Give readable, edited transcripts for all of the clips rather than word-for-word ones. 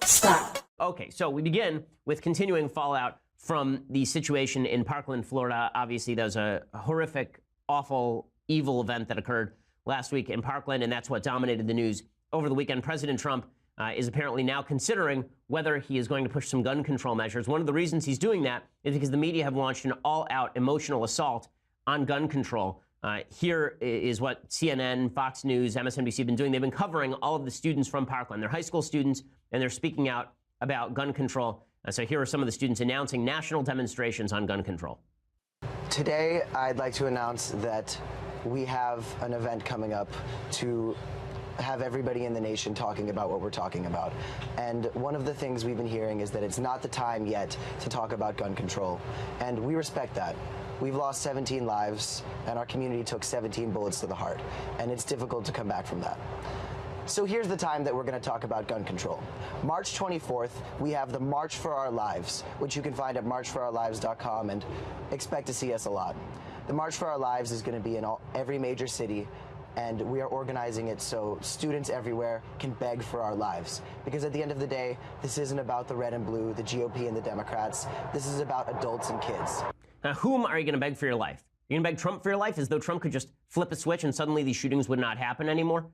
Stop. Okay, so we begin with continuing fallout from the situation in Parkland, Florida. Obviously, there was a horrific, awful, evil event that occurred last week in Parkland, and that's what dominated the news over the weekend. President Trump is apparently now considering whether he is going to push some gun control measures. One of the reasons he's doing that is because the media have launched an all-out emotional assault on gun control. Here is what CNN, Fox News, MSNBC have been doing. They've been covering all of the students from Parkland. They're high school students, and they're speaking out about gun control. So here are some of the students announcing national demonstrations on gun control. Today, I'd like to announce that we have an event coming up to have everybody in the nation talking about what we're talking about. And one of the things we've been hearing is that it's not the time yet to talk about gun control. And we respect that. We've lost 17 lives, and our community took 17 bullets to the heart. And it's difficult to come back from that. So here's the time that we're going to talk about gun control. March 24th, we have the March for Our Lives, which you can find at marchforourlives.com, and expect to see us a lot. The March for Our Lives is going to be in every major city, and we are organizing it so students everywhere can beg for our lives. Because at the end of the day, this isn't about the red and blue, the GOP and the Democrats. This is about adults and kids. Now, whom are you going to beg for your life? You're going to beg Trump for your life, as though Trump could just flip a switch and suddenly these shootings would not happen anymore?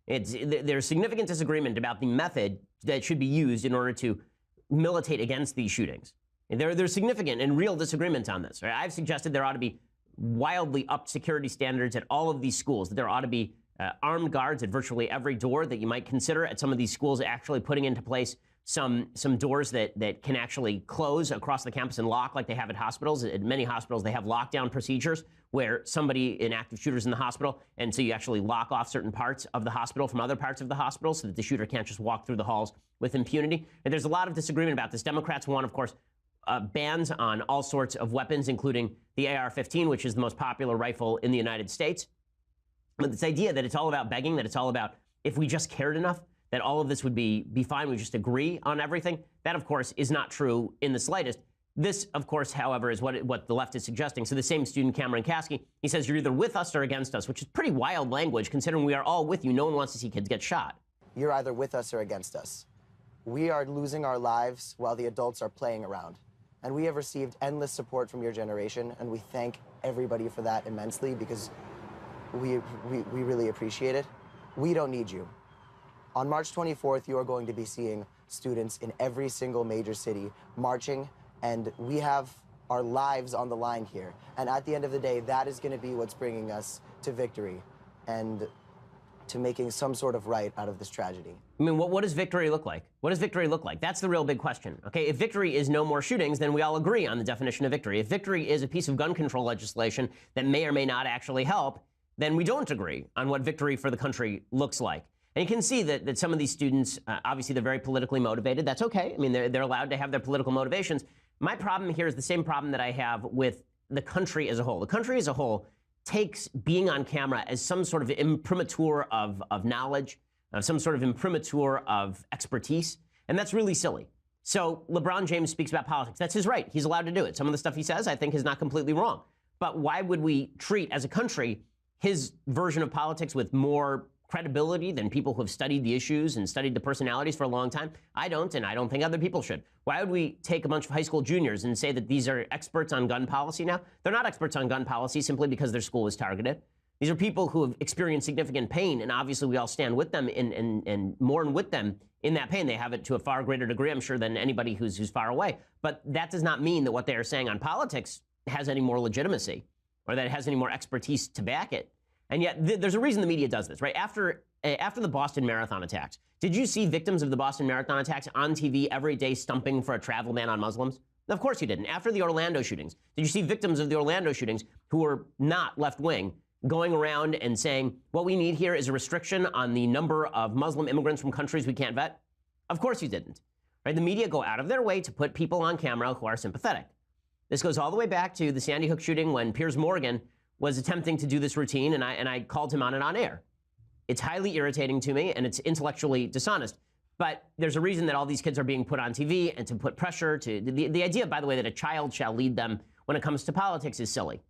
There's significant disagreement about the method that should be used in order to militate against these shootings. There's significant and real disagreement on this. Right? I've suggested there ought to be wildly upped security standards at all of these schools, that there ought to be armed guards at virtually every door, that you might consider at some of these schools actually putting into place some doors that can actually close across the campus and lock like they have at hospitals. At many hospitals, they have lockdown procedures where an active shooter's in the hospital, and so you actually lock off certain parts of the hospital from other parts of the hospital so that the shooter can't just walk through the halls with impunity. And there's a lot of disagreement about this. Democrats want, of course, bans on all sorts of weapons, including the AR-15, which is the most popular rifle in the United States. But this idea that it's all about begging, that it's all about if we just cared enough, that all of this would be fine, we just agree on everything, that, of course, is not true in the slightest. This, of course, however, is what the left is suggesting. So the same student, Cameron Kasky, he says, you're either with us or against us, which is pretty wild language, considering we are all with you. No one wants to see kids get shot. You're either with us or against us. We are losing our lives while the adults are playing around. And we have received endless support from your generation, and we thank everybody for that immensely, because we really appreciate it. We don't need you. On March 24th, you are going to be seeing students in every single major city marching, and we have our lives on the line here. And at the end of the day, that is going to be what's bringing us to victory and to making some sort of right out of this tragedy. I mean, what does victory look like? What does victory look like? That's the real big question. Okay, if victory is no more shootings, then we all agree on the definition of victory. If victory is a piece of gun control legislation that may or may not actually help, then we don't agree on what victory for the country looks like. And you can see that some of these students, obviously, they're very politically motivated. That's okay. I mean, they're allowed to have their political motivations. My problem here is the same problem that I have with the country as a whole. The country as a whole takes being on camera as some sort of imprimatur of knowledge, some sort of imprimatur of expertise, and that's really silly. So LeBron James speaks about politics. That's his right. He's allowed to do it. Some of the stuff he says, I think, is not completely wrong. But why would we treat, as a country, his version of politics with more credibility than people who have studied the issues and studied the personalities for a long time? I don't, and I don't think other people should. Why would we take a bunch of high school juniors and say that these are experts on gun policy now? They're not experts on gun policy simply because their school was targeted. These are people who have experienced significant pain, and obviously we all stand with them and mourn with them in that pain. They have it to a far greater degree, I'm sure, than anybody who's far away. But that does not mean that what they are saying on politics has any more legitimacy or that it has any more expertise to back it. And yet, there's a reason the media does this, right? After the Boston Marathon attacks, did you see victims of the Boston Marathon attacks on TV every day stumping for a travel ban on Muslims? Of course you didn't. After the Orlando shootings, did you see victims of the Orlando shootings who were not left-wing going around and saying, what we need here is a restriction on the number of Muslim immigrants from countries we can't vet? Of course you didn't. Right? The media go out of their way to put people on camera who are sympathetic. This goes all the way back to the Sandy Hook shooting when Piers Morgan was attempting to do this routine, and I called him on it on air. It's highly irritating to me, and it's intellectually dishonest. But there's a reason that all these kids are being put on TV, and to put pressure to... The idea, by the way, that a child shall lead them when it comes to politics is silly.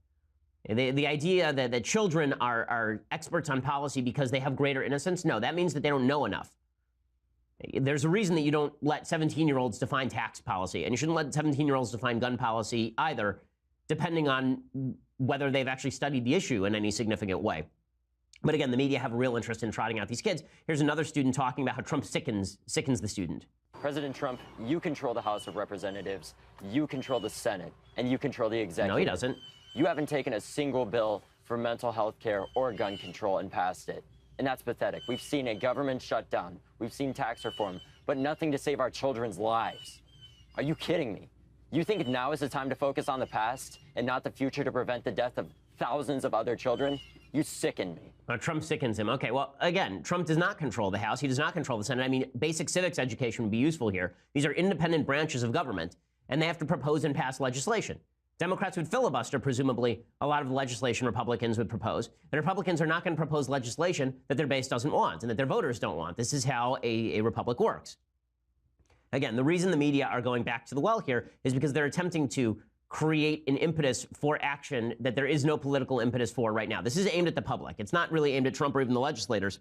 The idea that children are experts on policy because they have greater innocence, no, that means that they don't know enough. There's a reason that you don't let 17-year-olds define tax policy, and you shouldn't let 17-year-olds define gun policy either, depending on whether they've actually studied the issue in any significant way. But again, the media have a real interest in trotting out these kids. Here's another student talking about how Trump sickens the student. President Trump, you control the House of Representatives, you control the Senate, and you control the executive. No, he doesn't. You haven't taken a single bill for mental health care or gun control and passed it. And that's pathetic. We've seen a government shutdown. We've seen tax reform, but nothing to save our children's lives. Are you kidding me? You think now is the time to focus on the past and not the future to prevent the death of thousands of other children? You sicken me. Trump sickens him. Okay, well, again, Trump does not control the House. He does not control the Senate. I mean, basic civics education would be useful here. These are independent branches of government, and they have to propose and pass legislation. Democrats would filibuster, presumably, a lot of the legislation Republicans would propose. And Republicans are not going to propose legislation that their base doesn't want and that their voters don't want. This is how a republic works. Again, the reason the media are going back to the well here is because they're attempting to create an impetus for action that there is no political impetus for right now. This is aimed at the public. It's not really aimed at Trump or even the legislators.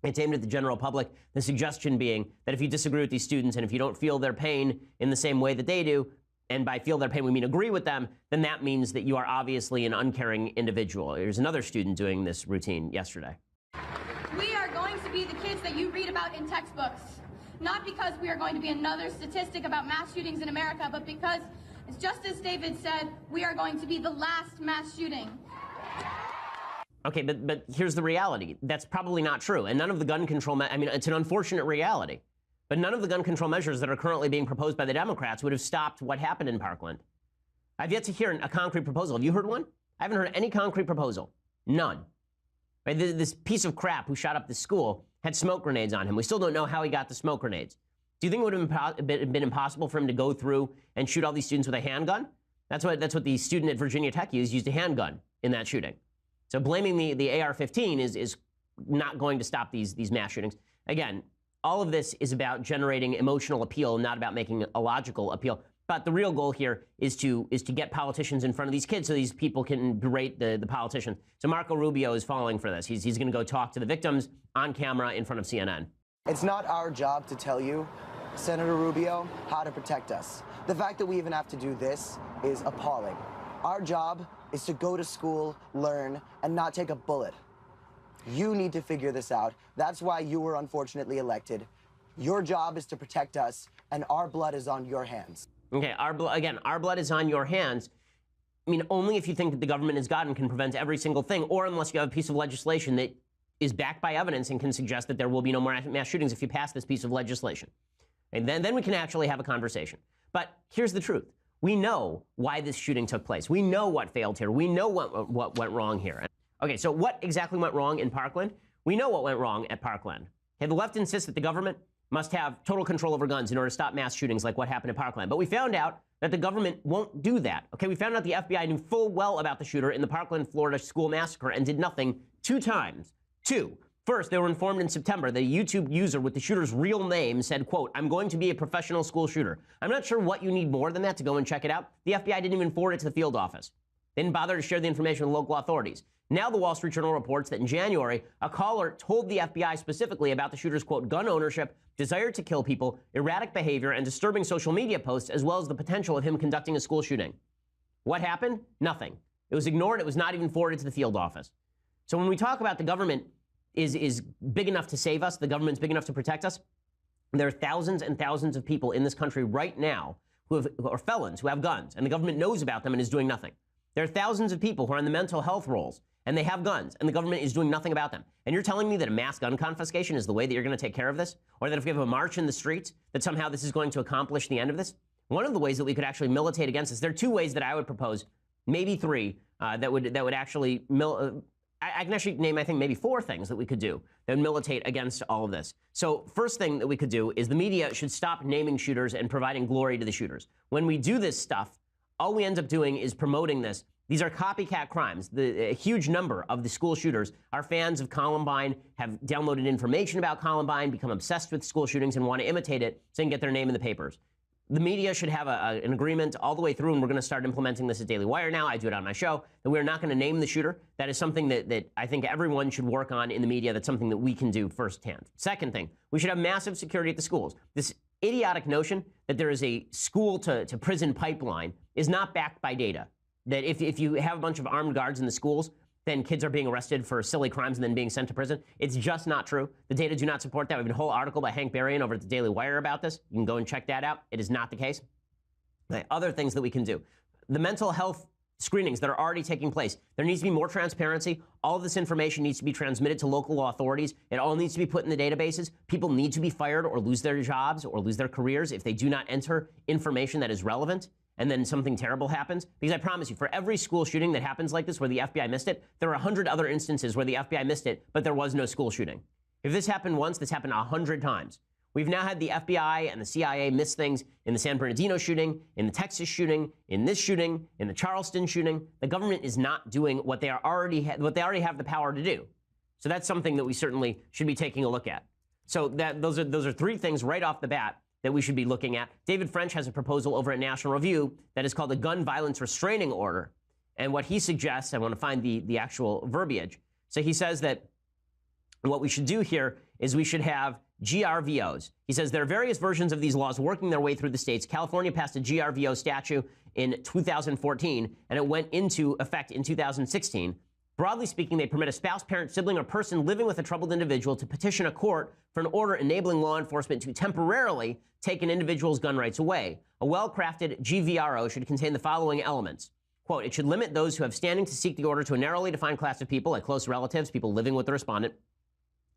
It's aimed at the general public. The suggestion being that if you disagree with these students and if you don't feel their pain in the same way that they do, and by feel their pain we mean agree with them, then that means that you are obviously an uncaring individual. There's another student doing this routine yesterday. We are going to be the kids that you read about in textbooks, not because we are going to be another statistic about mass shootings in America, but because, it's just as David said, we are going to be the last mass shooting. Okay, but here's the reality. That's probably not true. And none of the gun control, I mean, it's an unfortunate reality. But none of the gun control measures that are currently being proposed by the Democrats would have stopped what happened in Parkland. I've yet to hear a concrete proposal. Have you heard one? I haven't heard any concrete proposal. None. Right? This piece of crap who shot up the school had smoke grenades on him. We still don't know how he got the smoke grenades. Do you think it would have been impossible for him to go through and shoot all these students with a handgun? That's what the student at Virginia Tech used a handgun in that shooting. So blaming the AR-15 is not going to stop these mass shootings. Again, all of this is about generating emotional appeal, not about making a logical appeal. But the real goal here is to get politicians in front of these kids so these people can berate the politicians. So Marco Rubio is falling for this. He's going to go talk to the victims on camera in front of CNN. It's not our job to tell you, Senator Rubio, how to protect us. The fact that we even have to do this is appalling. Our job is to go to school, learn, and not take a bullet. You need to figure this out. That's why you were unfortunately elected. Your job is to protect us, and our blood is on your hands. Okay, our blood is on your hands. I mean, only if you think that the government is God and can prevent every single thing, or unless you have a piece of legislation that is backed by evidence and can suggest that there will be no more mass shootings if you pass this piece of legislation. And then we can actually have a conversation. But here's the truth. We know why this shooting took place. We know what failed here. We know what went wrong here. Okay, so what exactly went wrong in Parkland? We know what went wrong at Parkland. Okay, the left insists that the government must have total control over guns in order to stop mass shootings like what happened at Parkland. But we found out that the government won't do that. Okay, we found out the FBI knew full well about the shooter in the Parkland, Florida school massacre and did nothing 2 times. 2. First, they were informed in September that a YouTube user with the shooter's real name said, quote, "I'm going to be a professional school shooter." I'm not sure what you need more than that to go and check it out. The FBI didn't even forward it to the field office. They didn't bother to share the information with local authorities. Now the Wall Street Journal reports that in January, a caller told the FBI specifically about the shooter's, quote, gun ownership, desire to kill people, erratic behavior, and disturbing social media posts, as well as the potential of him conducting a school shooting. What happened? Nothing. It was ignored. It was not even forwarded to the field office. So when we talk about the government is big enough to save us, the government's big enough to protect us, there are thousands and thousands of people in this country right now who are felons, who have guns, and the government knows about them and is doing nothing. There are thousands of people who are on the mental health rolls, and they have guns, and the government is doing nothing about them. And you're telling me that a mass gun confiscation is the way that you're going to take care of this? Or that if we have a march in the streets, that somehow this is going to accomplish the end of this? One of the ways that we could actually militate against this, there are 2 ways that I would propose, maybe 3, that would actually, I can actually name, I think, maybe 4 things that we could do that would militate against all of this. So first thing that we could do is the media should stop naming shooters and providing glory to the shooters. When we do this stuff, all we end up doing is promoting this. These are copycat crimes. A huge number of the school shooters are fans of Columbine, have downloaded information about Columbine, become obsessed with school shootings, and want to imitate it so they can get their name in the papers. the media should have an agreement all the way through, and we're going to start implementing this at Daily Wire now. I do it on my show, that we're not going to name the shooter. That is something that I think everyone should work on in the media. That's something that we can do firsthand. Second thing, we should have massive security at the schools. This idiotic notion that there is a school to prison pipeline is not backed by data. That if you have a bunch of armed guards in the schools, then kids are being arrested for silly crimes and then being sent to prison. It's just not true. The data do not support that. We have a whole article by Hank Berrien over at the Daily Wire about this. You can go and check that out. It is not the case. Other things that we can do. The mental health screenings that are already taking place. There needs to be more transparency. All of this information needs to be transmitted to local authorities. It all needs to be put in the databases. People need to be fired or lose their jobs or lose their careers if they do not enter information that is relevant, and then something terrible happens. Because I promise you, for every school shooting that happens like this where the FBI missed it, there are 100 other instances where the FBI missed it, but there was no school shooting. If this happened once, this happened 100 times. We've now had the FBI and the CIA miss things in the San Bernardino shooting, in the Texas shooting, in this shooting, in the Charleston shooting. The government is not doing what they already have the power to do. So that's something that we certainly should be taking a look at. So those are three things right off the bat that we should be looking at. David French has a proposal over at National Review that is called a gun violence restraining order. And what he suggests, I want to find the actual verbiage. So he says that what we should do here is we should have GRVOs. He says there are various versions of these laws working their way through the states. California passed a GRVO statute in 2014, and it went into effect in 2016. Broadly speaking, they permit a spouse, parent, sibling, or person living with a troubled individual to petition a court for an order enabling law enforcement to temporarily take an individual's gun rights away. A well-crafted GVRO should contain the following elements. Quote, it should limit those who have standing to seek the order to a narrowly defined class of people, like close relatives, people living with the respondent,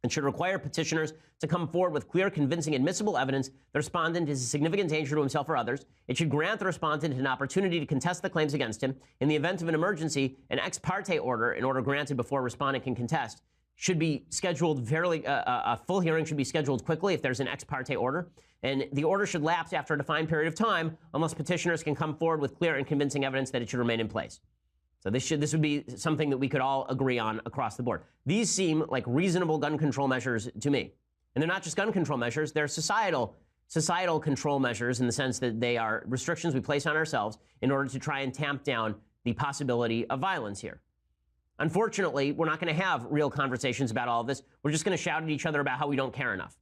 and should require petitioners to come forward with clear, convincing, admissible evidence the respondent is a significant danger to himself or others. It should grant the respondent an opportunity to contest the claims against him. In the event of an emergency, an ex parte order, an order granted before a respondent can contest, should be scheduled a full hearing should be scheduled quickly if there's an ex parte order. And the order should lapse after a defined period of time unless petitioners can come forward with clear and convincing evidence that it should remain in place. So this would be something that we could all agree on across the board. These seem like reasonable gun control measures to me. And they're not just gun control measures, they're societal control measures in the sense that they are restrictions we place on ourselves in order to try and tamp down the possibility of violence here. Unfortunately, we're not going to have real conversations about all of this. We're just going to shout at each other about how we don't care enough.